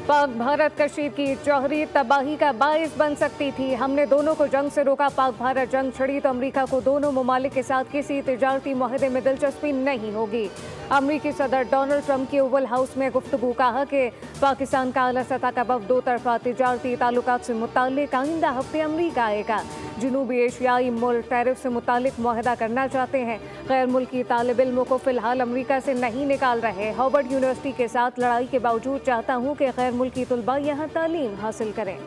पाक भारत कशीद की जौहरी तबाही का बाइस बन सकती थी। हमने दोनों को जंग से रोका। पाक भारत जंग छिड़ी तो अमेरिका को दोनों ममालिक के साथ किसी तिजारती मुआहदे में दिलचस्पी नहीं होगी। अमेरिकी सदर डोनाल्ड ट्रंप की ओवल हाउस में गुफ्तगू। कहा कि पाकिस्तान का आला सतह का वफ़द दो तरफा तिजारती ताल्लुकात से मुताल्लिक आइंदा हफ्ते अमेरिका आएगा। जनूबी एशियाई मुल्क टैरिफ से मुतालिक मुआहदा करना चाहते हैं। गैर मुल्की तालिब इल्मों को फिलहाल अमेरिका से नहीं निकाल रहे। हार्वर्ड यूनिवर्सिटी के साथ लड़ाई के बावजूद चाहता हूं कि गैर मुल्की तुलबा यहां तालीम हासिल करें।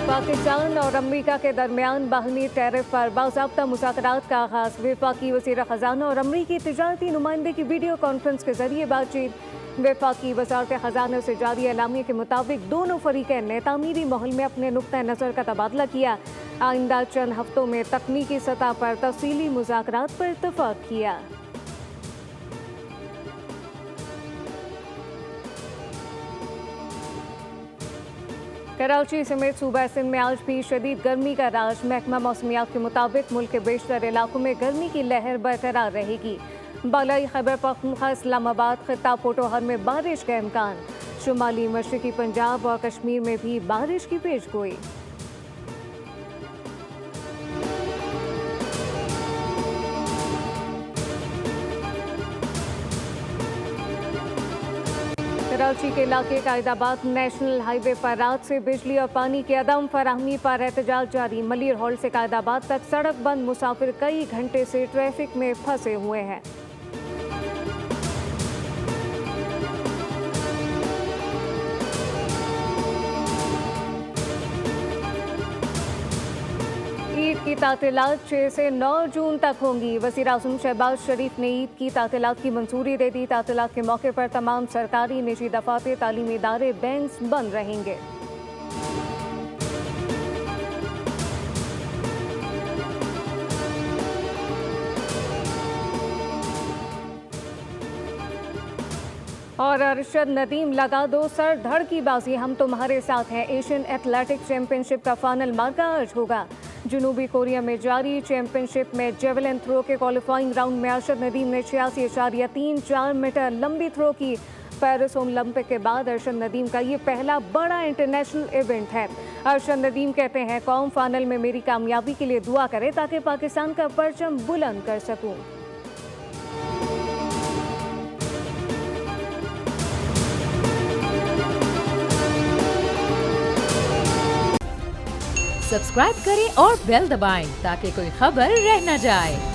पाकिस्तान और अमेरिका के दरमियान बाहमी टैरिफ पर बाज़ाब्ता मुज़ाकरात का आगाज़। वफाकी वज़ीर ख़ज़ाना और अमेरिकी तिजारती नुमाइंदे की वीडियो कॉन्फ्रेंस के जरिए बातचीत। वफाकी वज़ारत ख़ज़ाना से जारी एलामिया के मुताबिक दोनों फ़रीक़ैन ने तामीरी माहौल में अपने नुक्ता नज़र का तबादला किया। आइंदा चंद हफ्तों में तकनीकी सतह पर तफसीली मुज़ाकरात पर इत्तफ़ाक़ किया। कराची समेत सूबा सिंध में आज भी शदीद गर्मी का राज। महकमा मौसमियात के मुताबिक मुल्क के बेशतर इलाकों में गर्मी की लहर बरकरार रहेगी। बालाई खैबर पख्तूनख्वा, इस्लामाबाद, खित्ता पोटोहर में बारिश का इम्कान। शुमाली मशरकी पंजाब और कश्मीर में भी बारिश की पेशगोई। कराची के इलाके कायदाबाद नेशनल हाईवे पर रात से बिजली और पानी की अदम फराहमी पर एहतजाज जारी। मलिर हॉल से कायदाबाद तक सड़क बंद। मुसाफिर कई घंटे से ट्रैफिक में फंसे हुए हैं। ईद की तातीलात 6 से 9 जून तक होंगी। वज़ीर-ए-आज़म शहबाज शरीफ ने ईद की तातीलात की मंजूरी दे दी। तातीलात के मौके पर तमाम सरकारी निजी दफातर, तालीमी इदारे, बैंक बंद रहेंगे। और अरशद नदीम लगा दो सर धड़ की बाजी, हम तुम्हारे साथ हैं। एशियन एथलेटिक्स चैंपियनशिप का फाइनल मार्का आज होगा। जनूबी कोरिया में जारी चैंपियनशिप में जेवलिन थ्रो के क्वालिफाइंग राउंड में अरशद नदीम ने 86.34 मीटर लंबी थ्रो की। पेरिस ओलंपिक के बाद अरशद नदीम का ये पहला बड़ा इंटरनेशनल इवेंट है। अरशद नदीम कहते हैं, कौम फाइनल में मेरी कामयाबी के लिए दुआ करे ताकि पाकिस्तान का परचम बुलंद कर सकूं। सब्सक्राइब करें और बेल दबाएं ताकि कोई खबर रह न जाए।